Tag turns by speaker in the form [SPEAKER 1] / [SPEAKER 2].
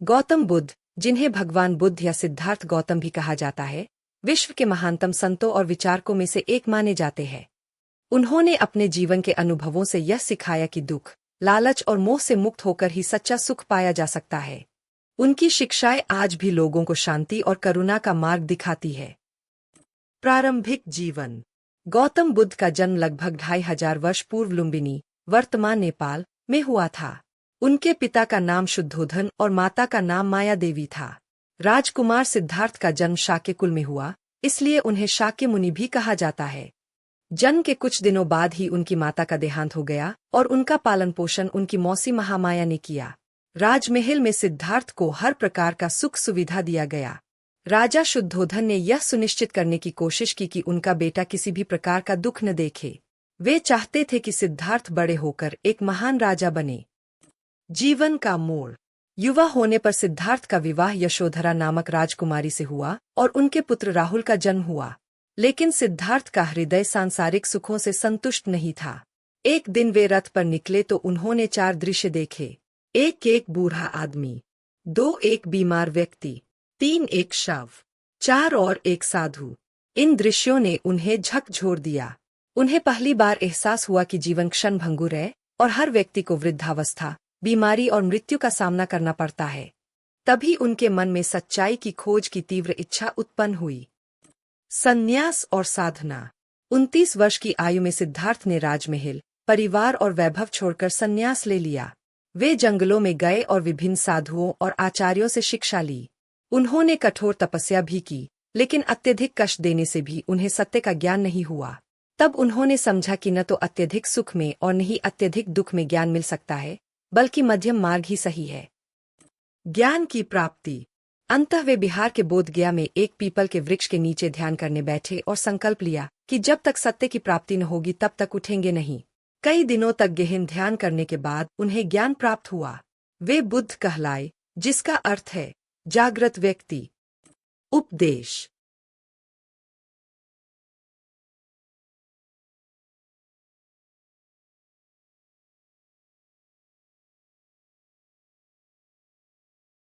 [SPEAKER 1] गौतम बुद्ध, जिन्हें भगवान बुद्ध या सिद्धार्थ गौतम भी कहा जाता है, विश्व के महानतम संतों और विचारकों में से एक माने जाते हैं। उन्होंने अपने जीवन के अनुभवों से यह सिखाया कि दुख, लालच और मोह से मुक्त होकर ही सच्चा सुख पाया जा सकता है। उनकी शिक्षाएं आज भी लोगों को शांति और करुणा का मार्ग दिखाती है। प्रारंभिक जीवन। गौतम बुद्ध का जन्म लगभग 2500 वर्ष पूर्व लुम्बिनी, वर्तमान नेपाल, में हुआ था। उनके पिता का नाम शुद्धोधन और माता का नाम माया देवी था। राजकुमार सिद्धार्थ का जन्म शाक्य कुल में हुआ, इसलिए उन्हें शाक्य मुनि भी कहा जाता है। जन्म के कुछ दिनों बाद ही उनकी माता का देहांत हो गया और उनका पालन पोषण उनकी मौसी महामाया ने किया। राजमहल में सिद्धार्थ को हर प्रकार का सुख सुविधा दिया गया। राजा शुद्धोधन ने यह सुनिश्चित करने की कोशिश की कि उनका बेटा किसी भी प्रकार का दुख न देखे। वे चाहते थे कि सिद्धार्थ बड़े होकर एक महान राजा बने। जीवन का मोड़। युवा होने पर सिद्धार्थ का विवाह यशोधरा नामक राजकुमारी से हुआ और उनके पुत्र राहुल का जन्म हुआ। लेकिन सिद्धार्थ का हृदय सांसारिक सुखों से संतुष्ट नहीं था। एक दिन वे रथ पर निकले तो उन्होंने 4 दृश्य देखे। एक बूढ़ा आदमी, 2 एक बीमार व्यक्ति, 3 एक शव, 4 और एक साधु। इन दृश्यों ने उन्हें झकझोर दिया। उन्हें पहली बार एहसास हुआ कि जीवन क्षणभंगुर है और हर व्यक्ति को वृद्धावस्था, बीमारी और मृत्यु का सामना करना पड़ता है। तभी उनके मन में सच्चाई की खोज की तीव्र इच्छा उत्पन्न हुई। संन्यास और साधना। 29 वर्ष की आयु में सिद्धार्थ ने राजमहल, परिवार और वैभव छोड़कर संन्यास ले लिया। वे जंगलों में गए और विभिन्न साधुओं और आचार्यों से शिक्षा ली। उन्होंने कठोर तपस्या भी की, लेकिन अत्यधिक कष्ट देने से भी उन्हें सत्य का ज्ञान नहीं हुआ। तब उन्होंने समझा कि न तो अत्यधिक सुख में और न ही अत्यधिक दुख में ज्ञान मिल सकता है, बल्कि मध्यम मार्ग ही सही है। ज्ञान की प्राप्ति। अंतः वे बिहार के बोधगया में एक पीपल के वृक्ष के नीचे ध्यान करने बैठे और संकल्प लिया कि जब तक सत्य की प्राप्ति न होगी तब तक उठेंगे नहीं। कई दिनों तक गहन ध्यान करने के बाद उन्हें ज्ञान प्राप्त हुआ। वे बुद्ध कहलाए, जिसका अर्थ है जागृत व्यक्ति। उपदेश।